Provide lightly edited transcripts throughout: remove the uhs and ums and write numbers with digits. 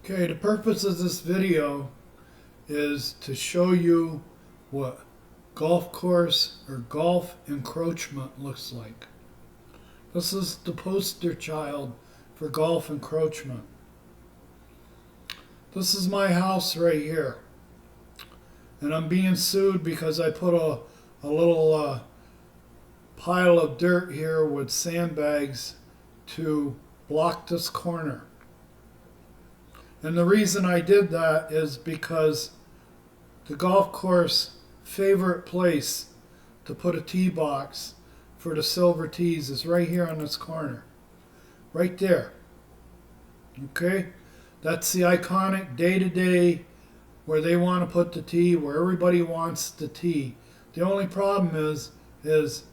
Okay, the purpose of this video is to show you what golf course or golf encroachment looks like. This is the poster child for golf encroachment. This is my house right here, and I'm being sued because I put a little pile of dirt here with sandbags to block this corner. And the reason I did that is because the golf course favorite place to put a tee box for the silver tees is right here on this corner. Right there. Okay? That's the iconic day-to-day where they want to put the tee, where everybody wants the tee. The only problem is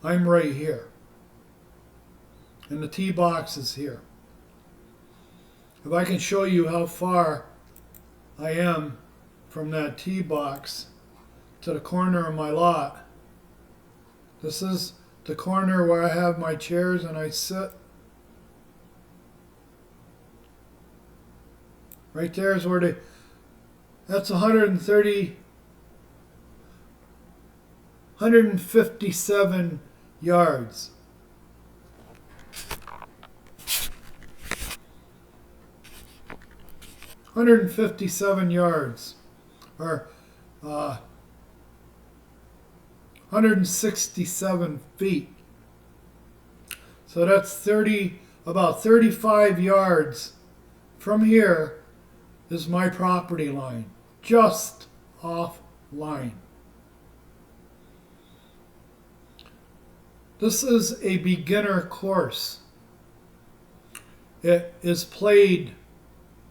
I'm right here. And the tee box is here. If I can show you how far I am from that tee box to the corner of my lot. This is the corner where I have my chairs and I sit. Right there is where that's 157 yards. 157 yards, or 167 feet. So that's about 35 yards from here is my property line, just off line. This is a beginner course. It is played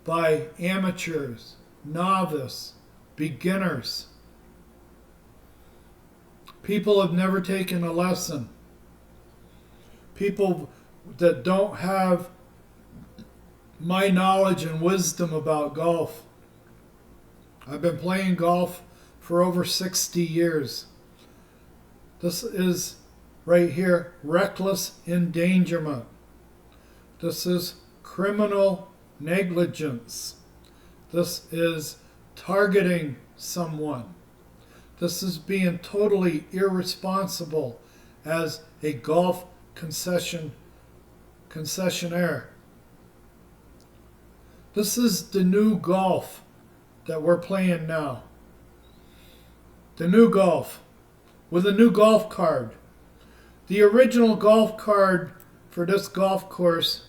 by amateurs, novice, beginners. People have never taken a lesson. People that don't have my knowledge and wisdom about golf. I've been playing golf for over 60 years. This is right here, reckless endangerment. This is criminal negligence. This is targeting someone. This is being totally irresponsible as a golf concessionaire. This is the new golf that we're playing now. The new golf with a new golf card. The original golf card for this golf course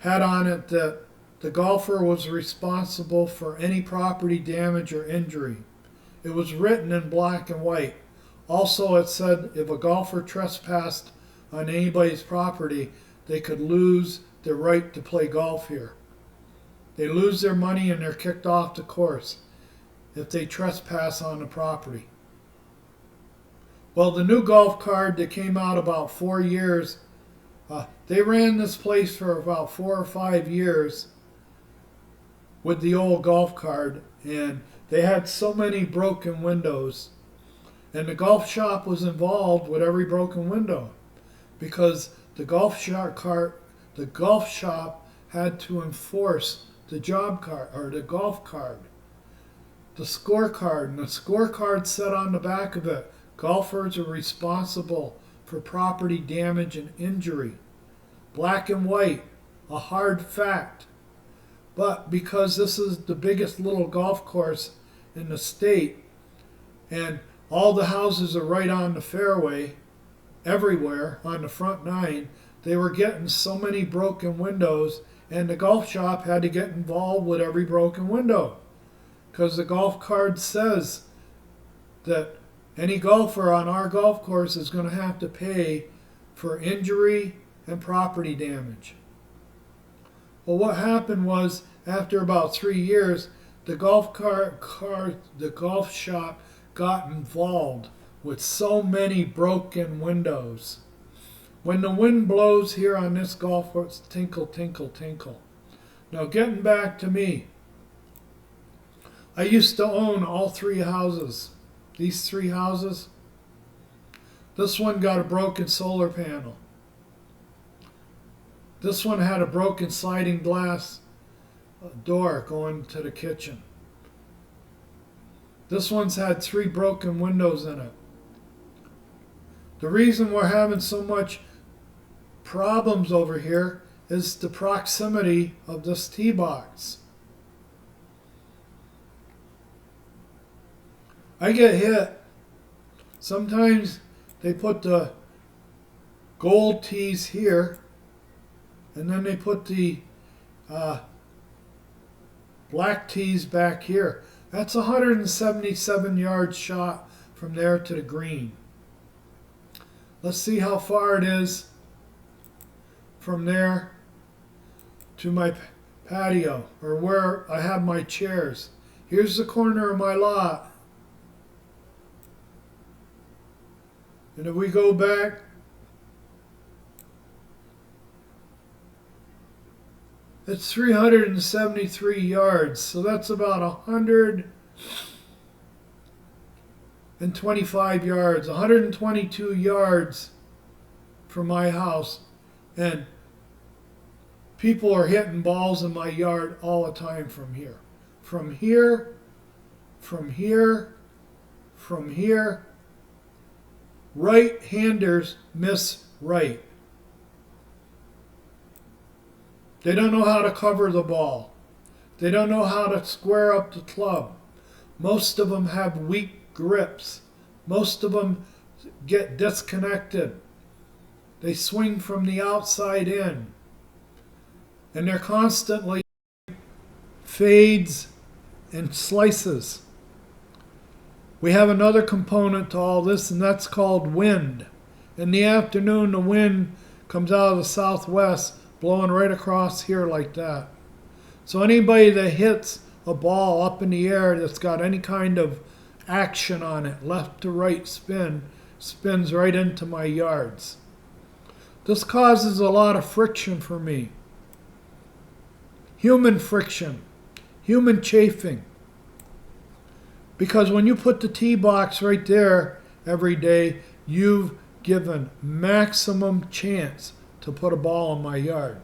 had on it that the golfer was responsible for any property damage or injury. It was written in black and white. Also, it said if a golfer trespassed on anybody's property, they could lose their right to play golf here. They lose their money and they're kicked off the course if they trespass on the property. Well, the new golf card that came out about 4 years, they ran this place for about 4 or 5 years with the old golf card, and they had so many broken windows. And the golf shop was involved with every broken window because the golf shop had to enforce the job card or the golf card, the scorecard, and the scorecard said on the back of it, golfers are responsible for property damage and injury. Black and white, a hard fact. But because this is the biggest little golf course in the state, and all the houses are right on the fairway, everywhere on the front nine, they were getting so many broken windows, and the golf shop had to get involved with every broken window. Because the golf card says that any golfer on our golf course is going to have to pay for injury and property damage. Well, what happened was after about 3 years, the golf shop got involved with so many broken windows. When the wind blows here on this golf course, tinkle, tinkle, tinkle. Now getting back to me, I used to own all 3 houses. These 3 houses. This one got a broken solar panel. This one had a broken sliding glass door going to the kitchen. This one's had 3 broken windows in it. The reason we're having so much problems over here is the proximity of this tee box. I get hit. Sometimes they put the gold tees here, and then they put the black tees back here. That's a 177 yard shot from there to the green. Let's see how far it is from there to my patio, or where I have my chairs. Here's the corner of my lot. And if we go back, it's 373 yards. So that's about 125 yards, 122 yards from my house. And people are hitting balls in my yard all the time from here. From here, from here, from here. Right-handers miss right. They don't know how to cover the ball. They don't know how to square up the club. Most of them have weak grips. Most of them get disconnected. They swing from the outside in. And they're constantly fades and slices. We have another component to all this, and that's called wind. In the afternoon, the wind comes out of the southwest, blowing right across here like that. So anybody that hits a ball up in the air that's got any kind of action on it, left to right spin, spins right into my yards. This causes a lot of friction for me. Human friction, human chafing. Because when you put the tee box right there every day, you've given maximum chance to put a ball in my yard.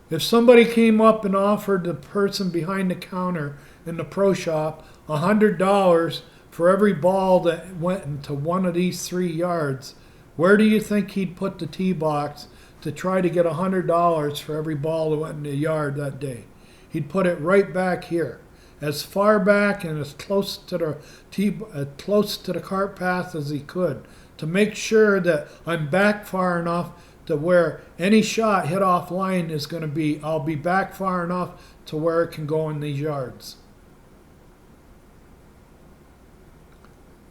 If somebody came up and offered the person behind the counter in the pro shop $100 for every ball that went into one of these 3 yards, where do you think he'd put the tee box to try to get $100 for every ball that went in the yard that day? He'd put it right back here, as far back and as close to the cart path as he could, to make sure that I'm back far enough to where any shot hit off line is going to be, I'll be back far enough to where it can go in these yards.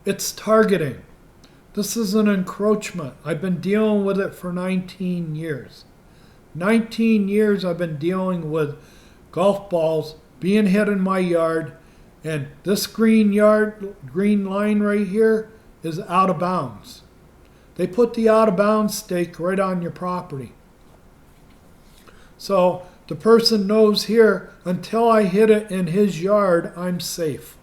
It's targeting. This is an encroachment. I've been dealing with it for 19 years. 19 years I've been dealing with golf balls being hit in my yard, and this green line right here is out of bounds. They put the out of bounds stake right on your property. So the person knows here, until I hit it in his yard, I'm safe.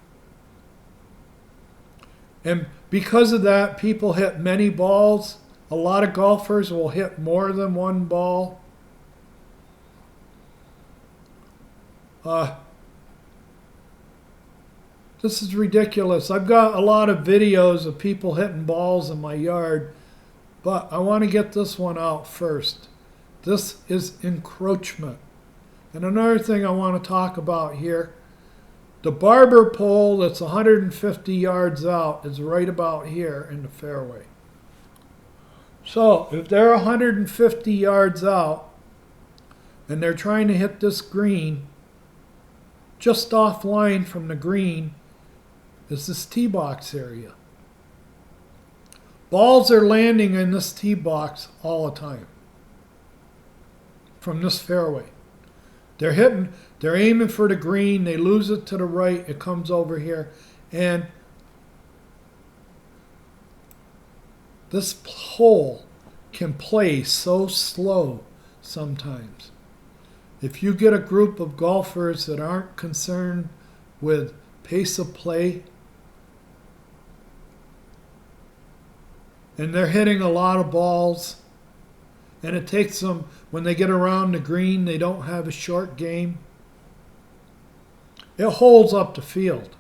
And because of that, people hit many balls. A lot of golfers will hit more than one ball. This is ridiculous. I've got a lot of videos of people hitting balls in my yard, but I want to get this one out first. This is encroachment. And another thing I want to talk about here, the barber pole that's 150 yards out is right about here in the fairway. So if they're 150 yards out and they're trying to hit this green, just offline from the green is this tee box area. Balls are landing in this tee box all the time from this fairway. They're aiming for the green, they lose it to the right, it comes over here, and this hole can play so slow sometimes. If you get a group of golfers that aren't concerned with pace of play, and they're hitting a lot of balls, And it takes them, when they get around the green, they don't have a short game. It holds up the field.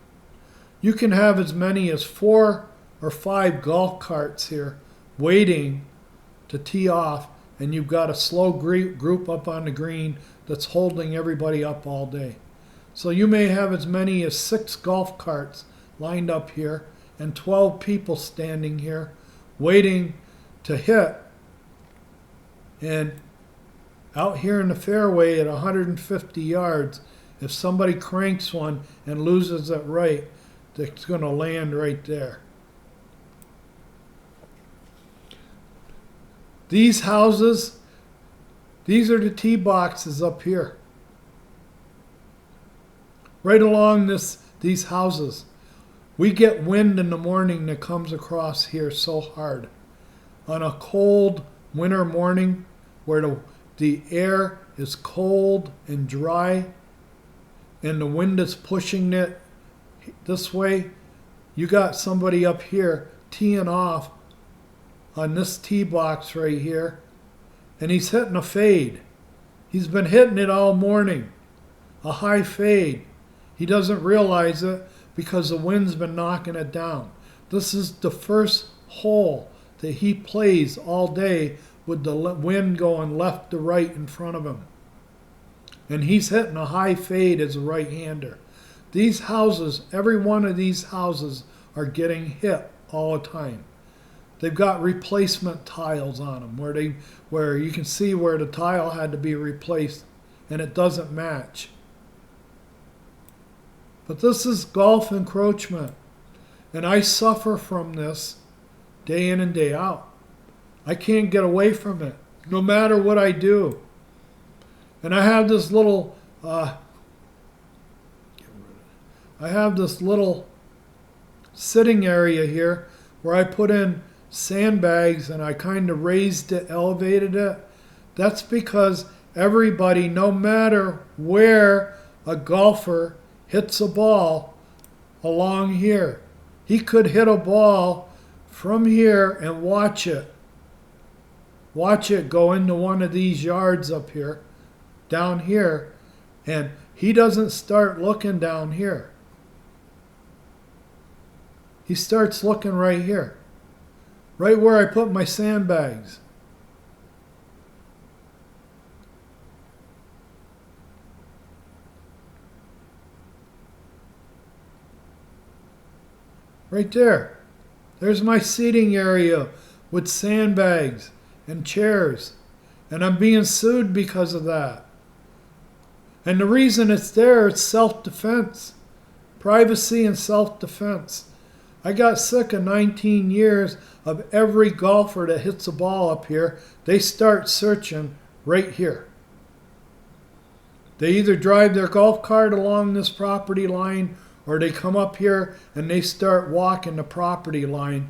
You can have as many as 4 or 5 golf carts here waiting to tee off, and you've got a slow group up on the green that's holding everybody up all day. So you may have as many as 6 golf carts lined up here and 12 people standing here waiting to hit. And out here in the fairway at 150 yards, if somebody cranks one and loses it right, it's going to land right there. These houses, these are the tee boxes up here. Right along these houses. We get wind in the morning that comes across here so hard. On a cold winter morning where the air is cold and dry and the wind is pushing it this way, you got somebody up here teeing off on this tee box right here, and he's hitting a fade. He's been hitting it all morning, a high fade. He doesn't realize it because the wind's been knocking it down. This is the first hole that he plays all day with the wind going left to right in front of him. And he's hitting a high fade as a right-hander. These houses, every one of these houses are getting hit all the time. They've got replacement tiles on them where you can see where the tile had to be replaced and it doesn't match. But this is golf encroachment, and I suffer from this day in and day out. I can't get away from it, no matter what I do. And I have this little sitting area here where I put in sandbags and I kind of raised it, elevated it. That's because everybody, no matter where a golfer hits a ball along here, he could hit a ball from here and watch it go into one of these yards up here, down here, and he doesn't start looking down here. He starts looking right here, right where I put my sandbags. Right there. There's my seating area with sandbags and chairs. And I'm being sued because of that. And the reason it's there, it's self-defense. Privacy and self-defense. I got sick of 19 years of every golfer that hits a ball up here, they start searching right here. They either drive their golf cart along this property line or they come up here and they start walking the property line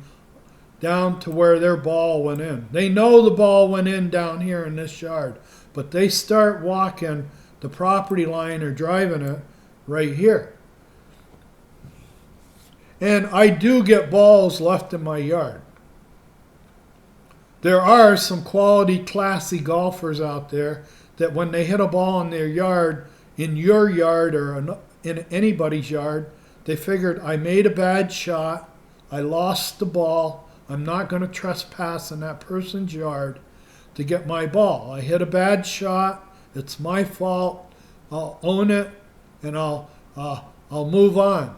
down to where their ball went in. They know the ball went in down here in this yard, but they start walking the property line or driving it right here. And I do get balls left in my yard. There are some quality, classy golfers out there that when they hit a ball in their yard, in your yard or in anybody's yard, they figured, I made a bad shot, I lost the ball, I'm not going to trespass in that person's yard to get my ball. I hit a bad shot, it's my fault, I'll own it, and I'll move on.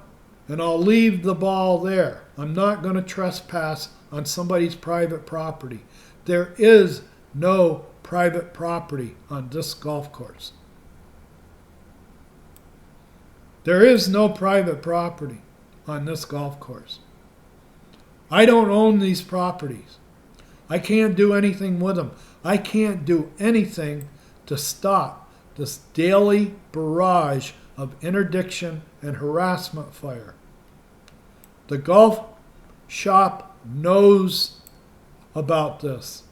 And I'll leave the ball there. I'm not going to trespass on somebody's private property. There is no private property on this golf course. There is no private property on this golf course. I don't own these properties. I can't do anything with them. I can't do anything to stop this daily barrage of interdiction and harassment fire. The golf shop knows about this.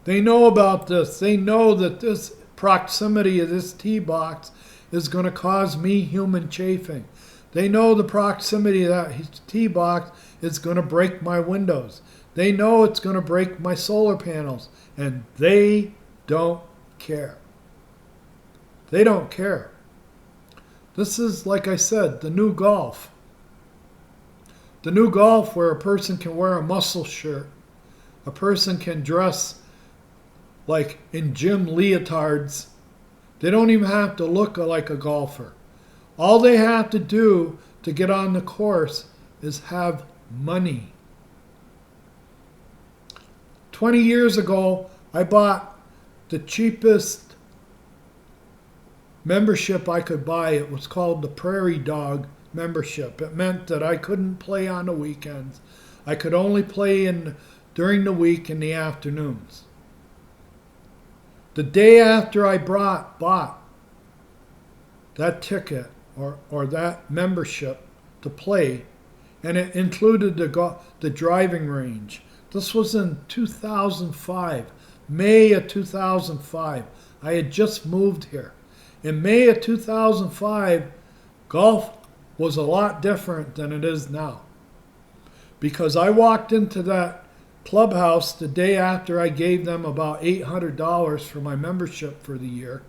They know about this. They know that this proximity of this tee box is going to cause me human chafing. They know the proximity of that tee box is going to break my windows. They know it's going to break my solar panels, and they don't care. They don't care. This is, like I said, the new golf. The new golf where a person can wear a muscle shirt. A person can dress like in gym leotards. They don't even have to look like a golfer. All they have to do to get on the course is have money. 20 years ago, I bought the cheapest membership I could buy. It was called the Prairie Dog membership. It meant that I couldn't play on the weekends. I could only play during the week in the afternoons. The day after I bought that ticket or that membership to play, and it included the driving range. This was in 2005, May of 2005. I had just moved here. In May of 2005, golf was a lot different than it is now. Because I walked into that clubhouse the day after I gave them about $800 for my membership for the year.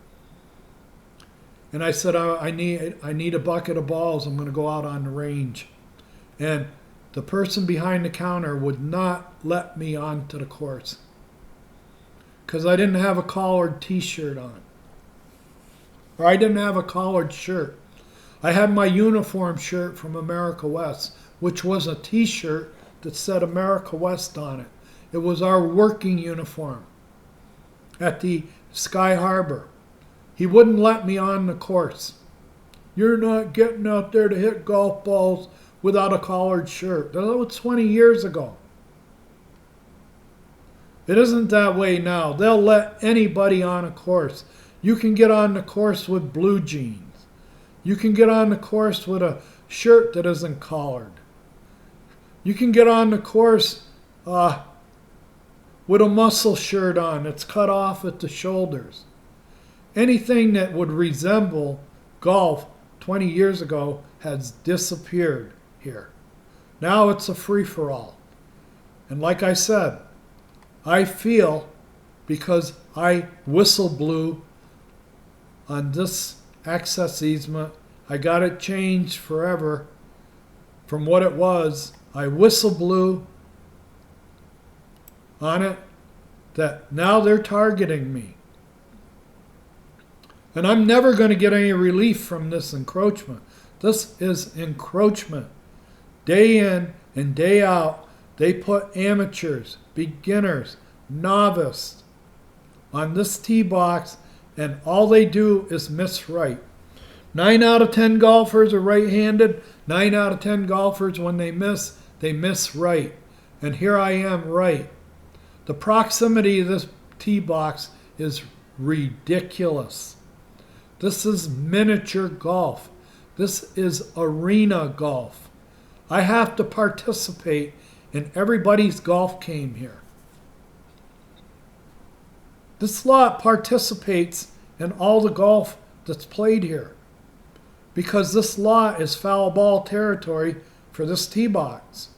And I said, I need a bucket of balls. I'm going to go out on the range. And the person behind the counter would not let me onto the course because I didn't have a collared t-shirt on. Or I didn't have a collared shirt. I had my uniform shirt from America West, which was a t-shirt that said America West on it. It was our working uniform at the Sky Harbor. He wouldn't let me on the course. You're not getting out there to hit golf balls without a collared shirt. That was 20 years ago. It isn't that way now. They'll let anybody on a course. You can get on the course with blue jeans. You can get on the course with a shirt that isn't collared. You can get on the course with a muscle shirt on that's cut off at the shoulders. Anything that would resemble golf 20 years ago has disappeared here. Now it's a free-for-all. And like I said, I feel because I whistle blew on this access easement, I got it changed forever from what it was. I whistle blew on it that now they're targeting me. And I'm never going to get any relief from this encroachment. This is encroachment. Day in and day out, they put amateurs, beginners, novice on this tee box, and all they do is miss right. 9 out of 10 golfers are right-handed. 9 out of 10 golfers, when they miss right. And here I am right. The proximity of this tee box is ridiculous. This is miniature golf. This is arena golf. I have to participate in everybody's golf game here. This lot participates in all the golf that's played here because this lot is foul ball territory for this tee box.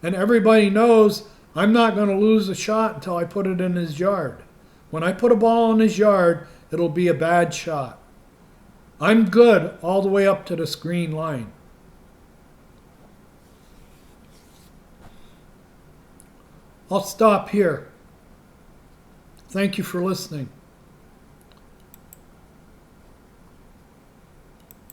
And everybody knows I'm not going to lose a shot until I put it in his yard. When I put a ball in his yard, it'll be a bad shot. I'm good all the way up to this green line. I'll stop here. Thank you for listening.